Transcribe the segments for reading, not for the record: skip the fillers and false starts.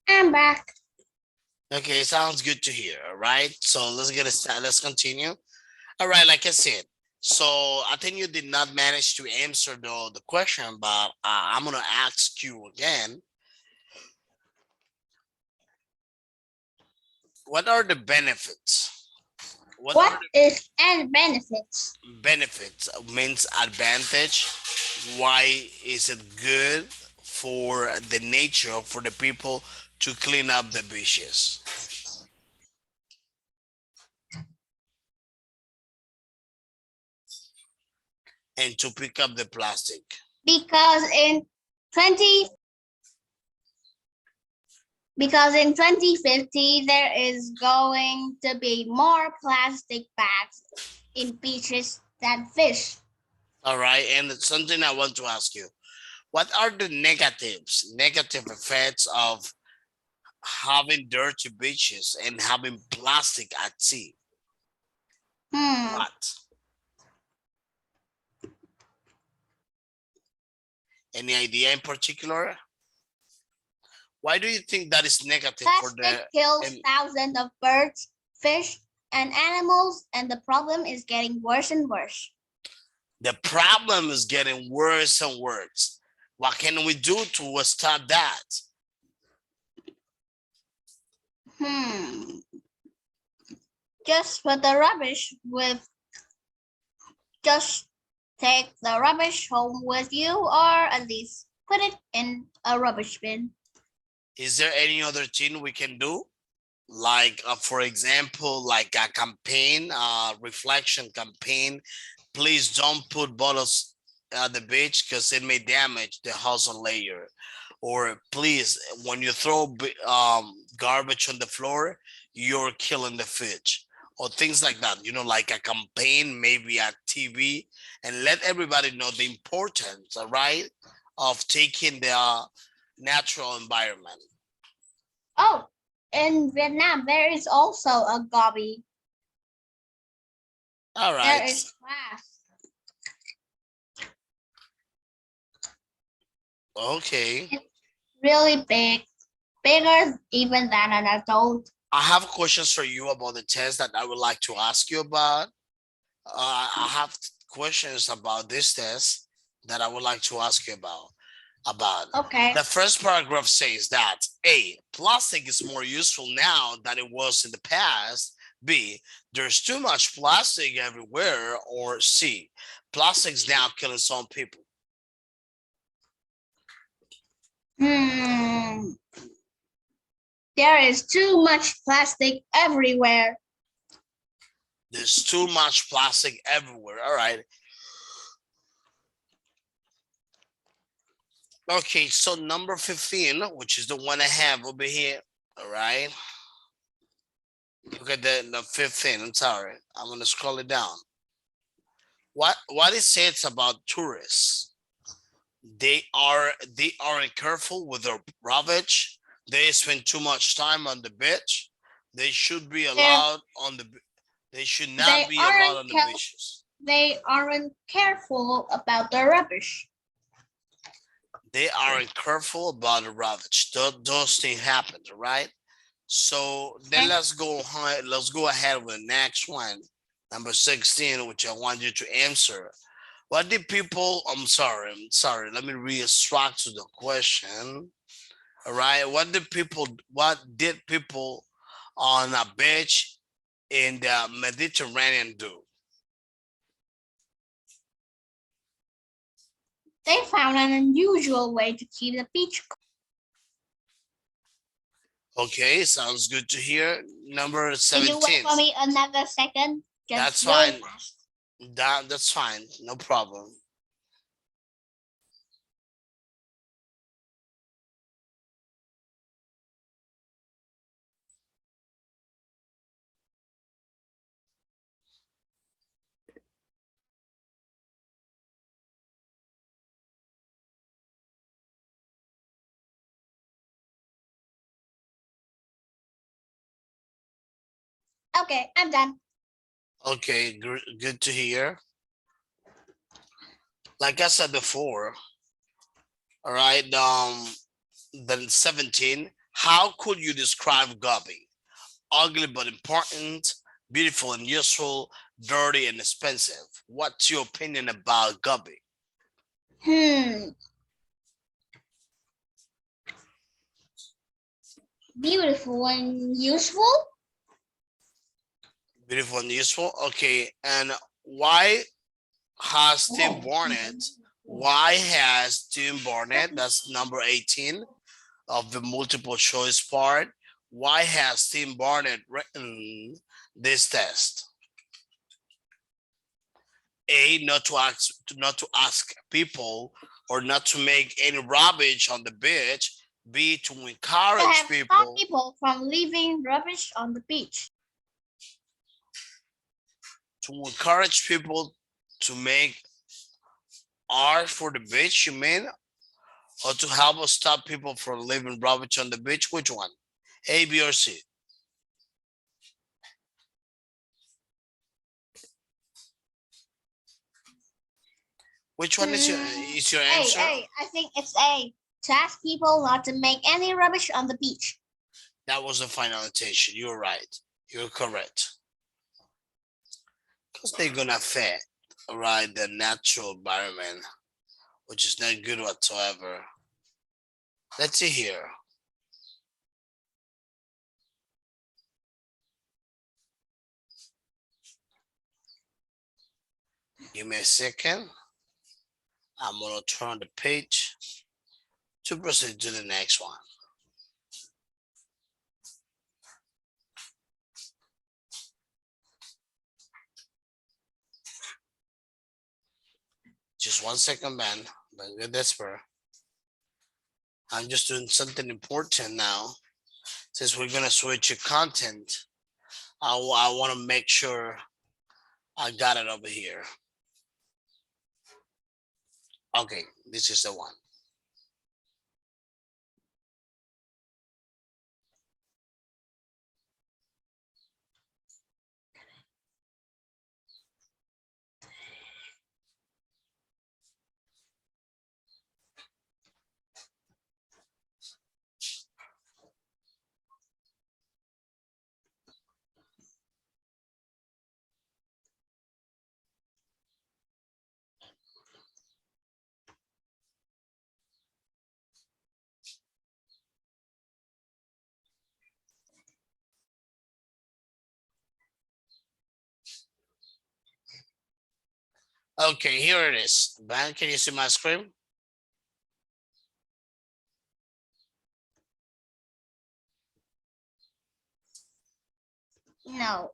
I'm back. Okay, sounds good to hear. All right. So let's get it started. Let's continue. All right, like I said. So I think you did not manage to answer the question, but I'm gonna ask you again. What are the benefits? What are What is and benefits? the benefits? Means advantage. Why is it good for the nature for the people to clean up the beaches and to pick up the plastic? Because in 20 because in 2050 there is going to be more plastic bags in beaches than fish. All right, and it's something I want to ask you. What are the negative effects of having dirty beaches and having plastic at sea? Hmm. What? Any idea in particular? Why do you think that is negative for Plastic the kills and thousands of birds, fish, and animals, and the problem is getting worse and worse. the problem is getting worse and worse? What can we do to stop that? Hmm. Just put the rubbish with just take the rubbish home with you, or at least put it in a rubbish bin. Is there any other thing we can do? Like, for example, like a campaign, reflection campaign. Please don't put bottles at the beach because it may damage the ozone layer. Or please, when you throw garbage on the floor, you're killing the fish. Or things like that, like a campaign, maybe at TV, and let everybody know the importance, all right, of taking the natural environment. Oh, in Vietnam, there is also a goby. All There right. is class. Okay. It's really big, bigger even than an adult. I have questions for you about the test that I would like to ask you about. I have questions about this test that I would like to ask you about. Okay. The first paragraph says that A, plastic is more useful now than it was in the past. B, there's too much plastic everywhere. Or C, plastic's now killing some people. Hmm. There is too much plastic everywhere. There's too much plastic everywhere. All right. Okay, so number 15, which is the one I have over here. All right. Look at the 15. I'm sorry. I'm gonna scroll it down. What it says about tourists. They aren't careful with their rubbish. They spend too much time on the beach. They should be They're, allowed on the they should not they be allowed aren't on the care- beaches. they aren't careful about the rubbish. They aren't careful about the rubbish. Those things happen, right? So then Okay. let's go ahead with the next one, number 16, which I want you to answer. What did people I'm sorry, let me restructure to the question. All right. What did people on a beach in the Mediterranean do? They found an unusual way to keep the beach. Okay, sounds good to hear. Number Can you wait 17. for me another second? That's Just really fine. fast. That's fine. No problem. Okay, I'm done. Okay, good to hear. Like I said before, all right. Then 17. How could you describe Gubby? Ugly but important, beautiful and useful, dirty and expensive. What's your opinion about Gubby? Beautiful and useful. Beautiful and useful. Okay, and why has Tim Barnett? Why has Tim Barnett? That's number 18 of the multiple choice part. Why has Tim Barnett written this test? A, not to ask people or not to make any rubbish on the beach. B, to To encourage have stop people. people from leaving rubbish on the beach. To encourage people to make art for the beach, you mean? Or to help us stop people from leaving rubbish on the beach? Which one? A, B, or C? Which one is your answer? A. I think it's A. To ask people not to make any rubbish on the beach. That was the final annotation. You're right. You're correct. Because they're gonna affect, right, the natural environment, which is not good whatsoever. Let's see here. Give me a second. I'm gonna turn the page to proceed to the next one. Just 1 second, man. Don't get desperate. I'm just doing something important now. Since we're gonna switch to content, I want to make sure I got it over here. Okay, this is the one. Okay, here it is. Ben, can you see my screen? No.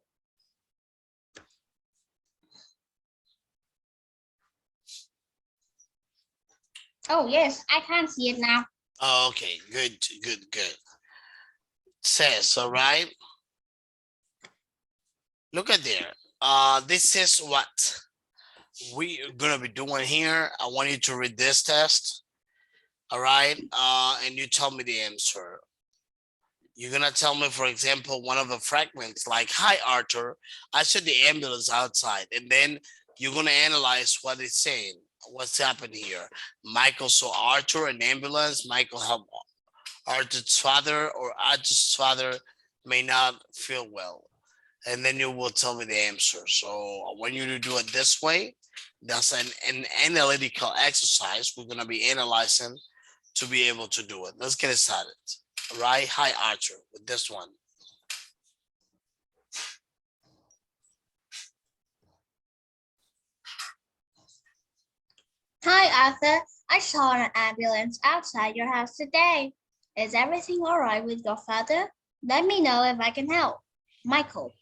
Oh, yes, I can see it now. Okay, good, good, good. Says, all right. Look at there. This is what we're gonna be doing here. I want you to read this test. All right. And you tell me the answer. You're gonna tell me, for example, one of the fragments like, hi Arthur, I saw the ambulance outside, and then you're gonna analyze what it's saying. What's happening here? Michael saw Arthur, an ambulance. Michael helped Arthur's father, or Arthur's father may not feel well. And then you will tell me the answer. So I want you to do it this way. That's an analytical exercise. We're gonna be analyzing to be able to do it. Let's get it started. All right. Hi, Arthur, with this one. Hi, Arthur. I saw an ambulance outside your house today. Is everything all right with your father? Let me know if I can help. Michael.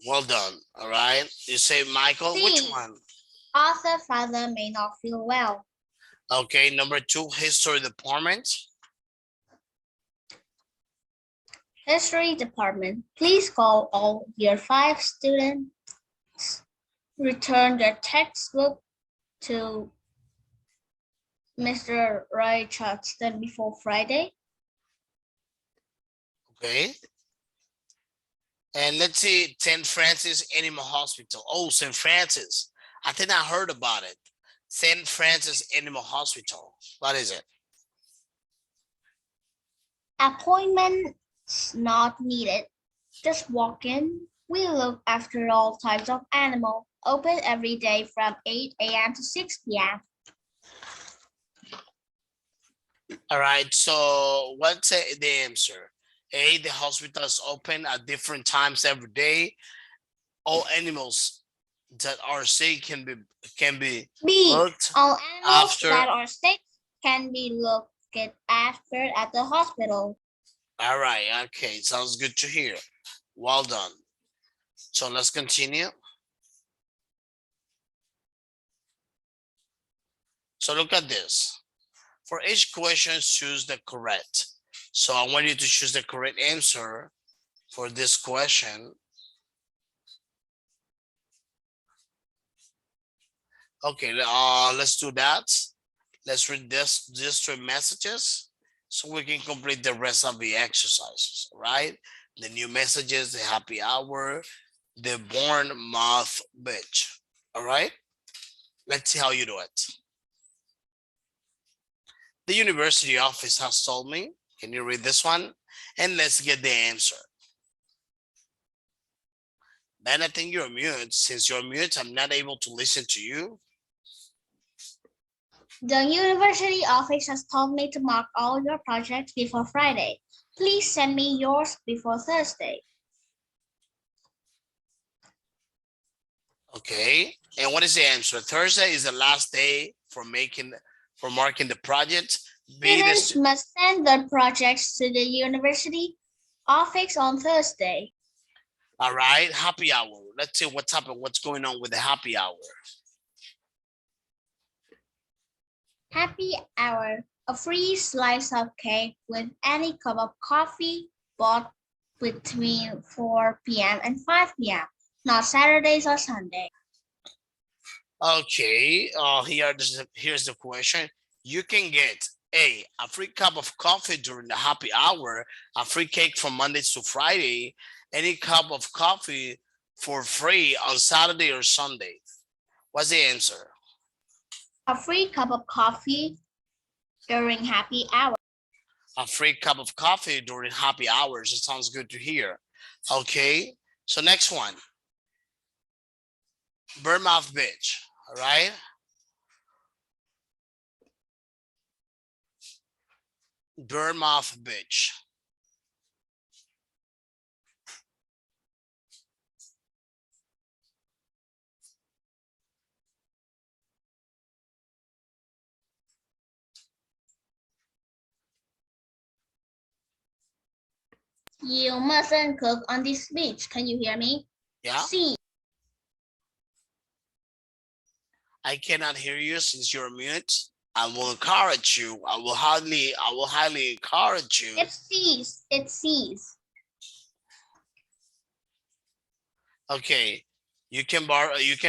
Well done. All right. You say Michael, which C. one? Arthur's father may not feel well. Okay. Number 2, history department. History department. Please call all year 5 students. Return their textbook to Mr. Richardson before Friday. Okay. And let's see, St. Francis Animal Hospital. Oh, St. Francis. I think I heard about it. St. Francis Animal Hospital. What is it? Appointments not needed. Just walk in. We look after all types of animal. Open every day from 8 a.m. to 6 p.m. All right, so what's the answer? A, the hospital is open at different times every day. All animals that are sick can be B. looked All animals after. that are sick can be looked after at the hospital. All right, okay, sounds good to hear. Well done. So let's continue. So look at this. For each question, choose the correct. So I want you to choose the correct answer for this question. Okay, let's do that. Let's read these three messages so we can complete the rest of the exercises, right? The new messages, the happy hour, the Bournemouth beach. All right, let's see how you do it. The university office has told me. Can you read this one? And let's get the answer. Ben, I think you're mute. Since you're mute, I'm not able to listen to you. The university office has told me to mark all your projects before Friday. Please send me yours before Thursday. Okay, and what is the answer? Thursday is the last day for marking the project. Students must send their projects to the university office on Thursday. All right, happy hour. Let's see what's happening, what's going on with the happy hour. Happy hour, a free slice of cake with any cup of coffee bought between 4 p.m. and 5 p.m., not Saturdays or Sundays. Okay, here's the question. You can get a free cup of coffee during the happy hour, a free cake from Mondays to Friday, any cup of coffee for free on Saturday or Sunday. What's the answer? A free cup of coffee during happy hour. A free cup of coffee during happy hours. It sounds good to hear. Okay, so next one. Bournemouth Beach, all right? Bournemouth Beach. You mustn't cook on this beach. Can you hear me? Yeah. C. I cannot hear you since you're mute. I will encourage you. I will highly encourage you. It sees. It sees. Okay, you can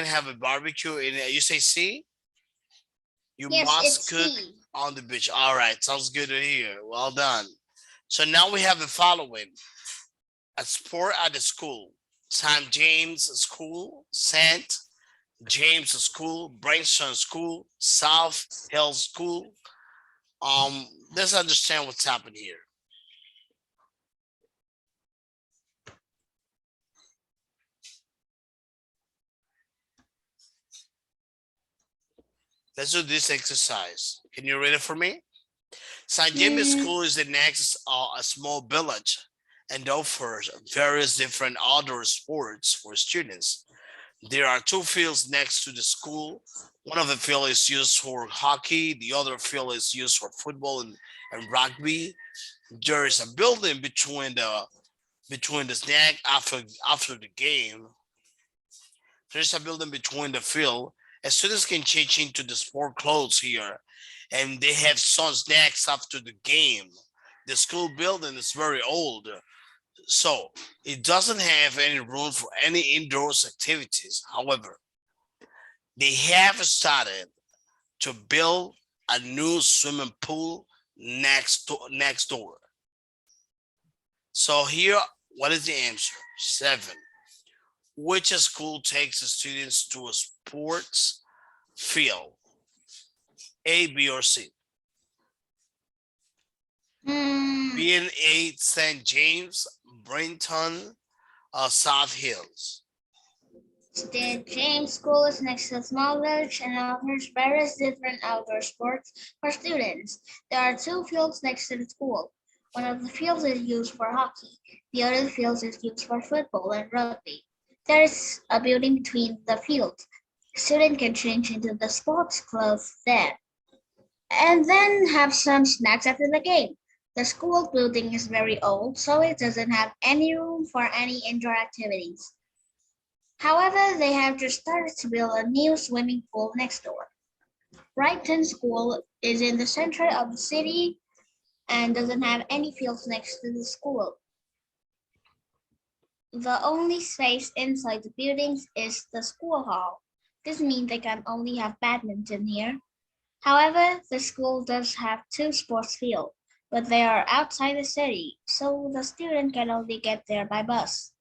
have a barbecue in you say C? You Yes, must cook C. on the beach. All right, sounds good to hear. Well done. So now we have the following. A sport at the school. St. James School, St. James School, Brainston School, South Hill School. Let's understand what's happening here. Let's do this exercise. Can you read it for me? St. James School is the next a small village and offers various different outdoor sports for students. There are two fields next to the school. One of the fields is used for hockey. The other field is used for football and rugby. There is a building between the snack after the game. There's a building between the field. And students can change into the sport clothes here, and they have some snacks after the game. The school building is very old, so it doesn't have any room for any indoors activities. However, they have started to build a new swimming pool next door. So here, what is the answer? 7. Which school takes the students to a sports field? A, B, or C? Being 8 St. James, Brinton, South Hills. St. James School is next to a small village and offers various different outdoor sports for students. There are 2 fields next to the school. One of the fields is used for hockey. The other field is used for football and rugby. There is a building between the fields. Students can change into the sports clothes there and then have some snacks after the game. The school building is very old, so it doesn't have any room for any indoor activities. However, they have just started to build a new swimming pool next door. Brighton School is in the center of the city and doesn't have any fields next to the school. The only space inside the buildings is the school hall. This means they can only have badminton here. However, the school does have 2 sports fields, but they are outside the city, so the student can only get there by bus.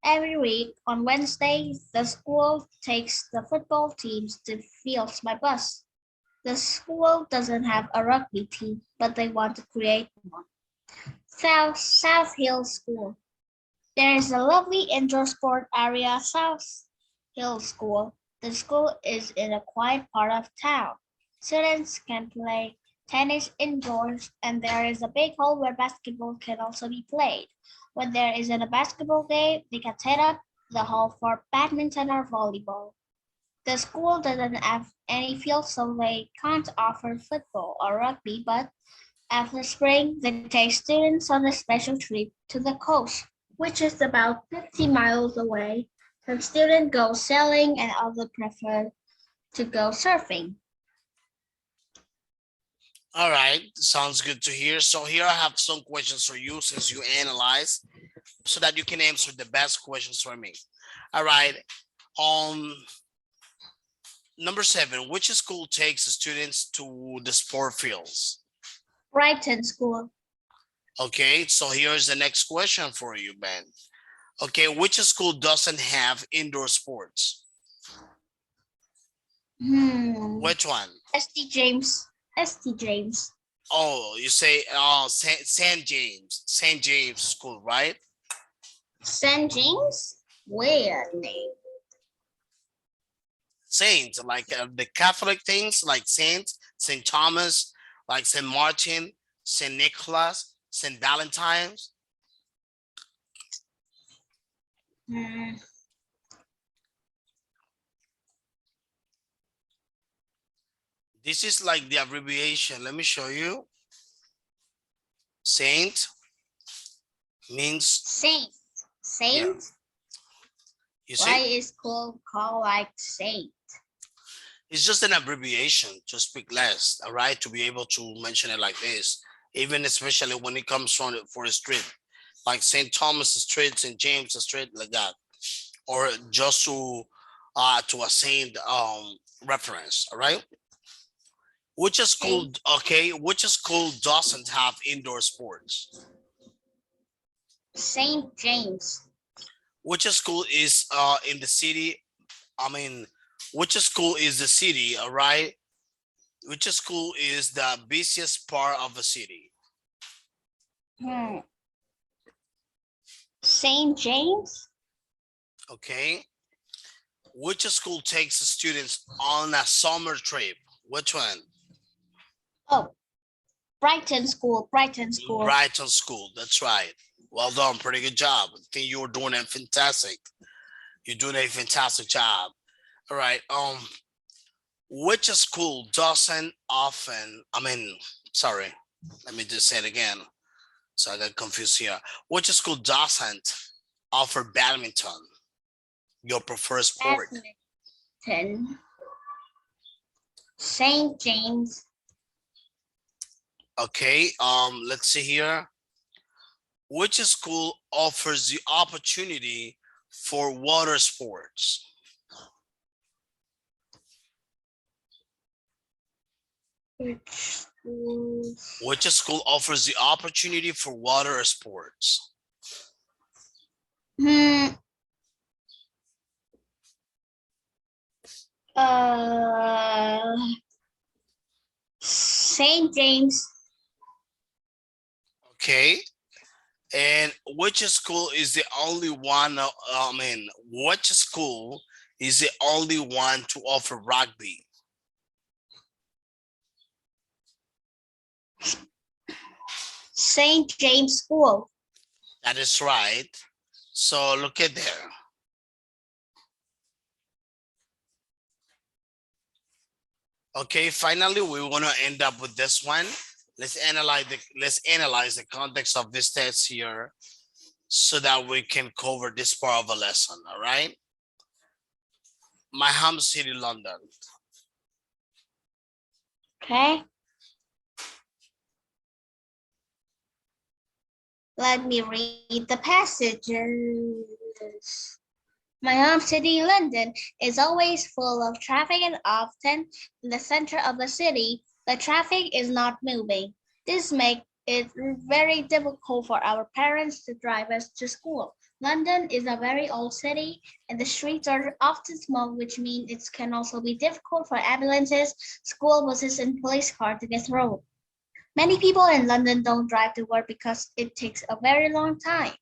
Every week on Wednesdays, the school takes the football teams to fields by bus. The school doesn't have a rugby team, but they want to create one. South Hill School. There is a lovely indoor sport area, South Hill School. The school is in a quiet part of town. Students can play tennis indoors, and there is a big hall where basketball can also be played. When there isn't a basketball game, they can set up the hall for badminton or volleyball. The school doesn't have any field, so they can't offer football or rugby, but after spring, they take students on a special trip to the coast, which is about 50 miles away. Some students go sailing and others prefer to go surfing. All right, sounds good to hear. So here I have some questions for you since you analyze so that you can answer the best questions for me. All right. Number 7, which school takes the students to the sport fields? Brighton School. Okay, so here's the next question for you, Ben. Okay, which school doesn't have indoor sports? Which one? St. James. St. James. Oh, you say St. James School, right? St. James? Weird name. Saint, like the Catholic things, like Saint Thomas, like Saint Martin, Saint Nicholas, Saint Valentine's. This is like the abbreviation. Let me show you. Saint means Saint. Saint? Yeah. You see? Why is school called like Saint? It's just an abbreviation to speak less, all right? To be able to mention it like this, even especially when it comes from for a street, like St. Thomas Street, St. James Street, like that, or just to a saint reference, all right? Which school, okay, which school doesn't have indoor sports? St. James. Which school is in the city? I mean, which school is the city, all right? Which school is the busiest part of the city? St. James? Okay. Which school takes the students on a summer trip? Which one? Oh, Brighton School. Brighton School. Brighton School, that's right. Well done, pretty good job. I think you're doing it fantastic. You're doing a fantastic job. All right. Which school doesn't often, sorry, let me just say it again. So I got confused here. Which school doesn't offer badminton? Your preferred sport? Badminton. St. James. Okay, let's see here. Which school offers the opportunity for water sports? Which school offers the opportunity for water sports? St. James. Okay. And which school is the only one, which school is the only one to offer rugby? St. James School. That is right. So look at there. Okay, finally, we want to end up with this one. Let's analyze the context of this test here so that we can cover this part of the lesson. All right. My home city, London. Okay. Let me read the passages. My home city, London, is always full of traffic, and often in the center of the city, the traffic is not moving. This makes it very difficult for our parents to drive us to school. London is a very old city, and the streets are often small, which means it can also be difficult for ambulances, school buses, and police cars to get through. Many people in London don't drive to work because it takes a very long time.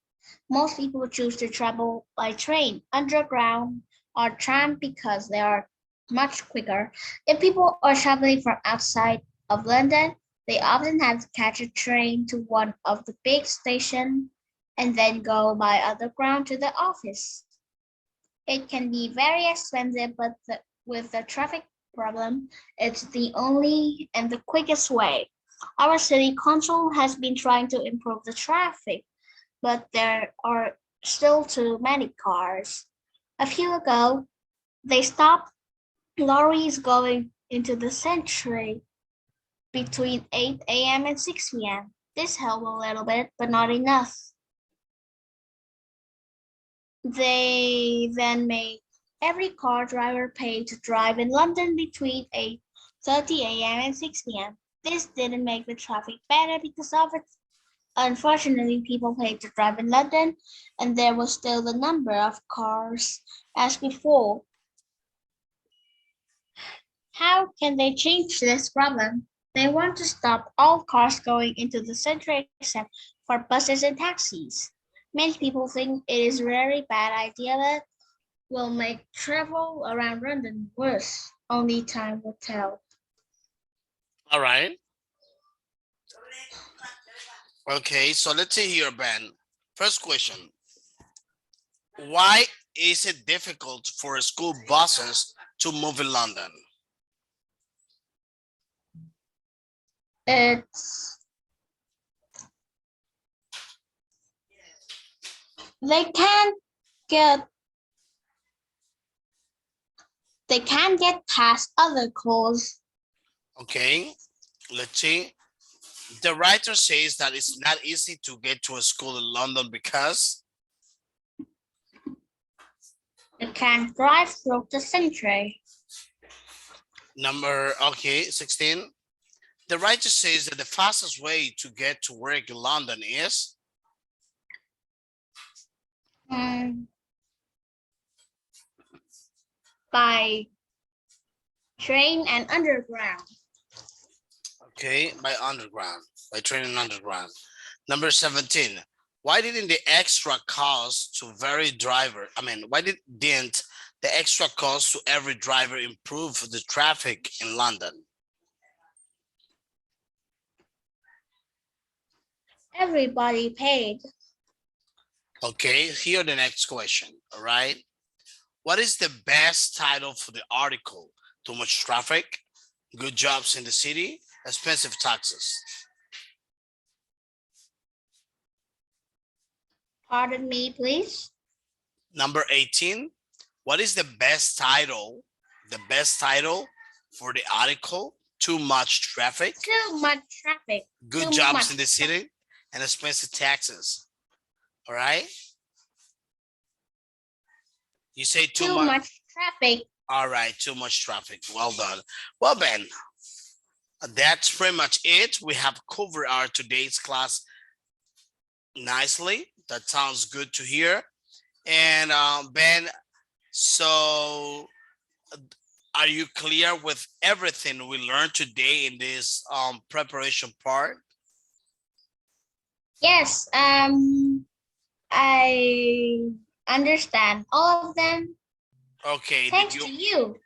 Most people choose to travel by train, underground, or tram because they are much quicker. If people are traveling from outside of London, they often have to catch a train to one of the big stations and then go by underground to the office. It can be very expensive, but with the traffic problem, it's the only and the quickest way. Our city council has been trying to improve the traffic, but there are still too many cars. A few ago, they stopped lorries going into the century between 8 a.m. and 6 p.m. This helped a little bit, but not enough. They then made every car driver pay to drive in London between 8:30 a.m. and 6 p.m. This didn't make the traffic better because of it. Unfortunately, people paid to drive in London, and there was still the number of cars as before. How can they change this problem? They want to stop all cars going into the center except for buses and taxis. Many people think it is a very bad idea that will make travel around London worse. Only time will tell. All right. Okay, so let's see here, Ben. First question. Why is it difficult for school buses to move in London? It's they can't get they can't get past other cars. Okay, let's see. The writer says that it's not easy to get to a school in London because They can't drive through the century. number, okay, 16. The writer says that the fastest way to get to work in London is By train and underground. okay, by train and underground. Number 17. Why didn't the extra cost to didn't the extra cost to every driver improve the traffic in London? Everybody paid. Okay, here the next question, all right? What is the best title for the article? Too much traffic, good jobs in the city, expensive taxes. Pardon me, please. Number 18, what is the best title? The best title for the article? Too much traffic, Too much traffic. good Too jobs much in the city, and expensive taxes. All right. You say too much traffic. All right, too much traffic. Well done. Well, Ben, that's pretty much it. We have covered our today's class nicely. That sounds good to hear. And Ben, so are you clear with everything we learned today in this preparation part? Yes, I understand all of them. Okay, Thanks to you.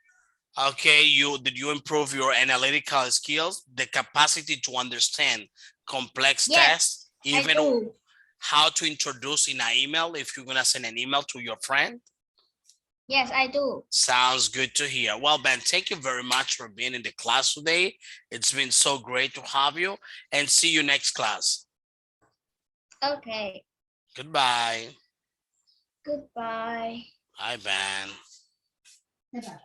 did you improve your analytical skills, the capacity to understand complex Yes, tests, I even do. how to introduce in an email if you're gonna send an email to your friend? Yes, I do. Sounds good to hear. Well, Ben, thank you very much for being in the class today. It's been so great to have you, and see you next class. Okay. Goodbye. Goodbye. Bye, Ben. Bye-bye.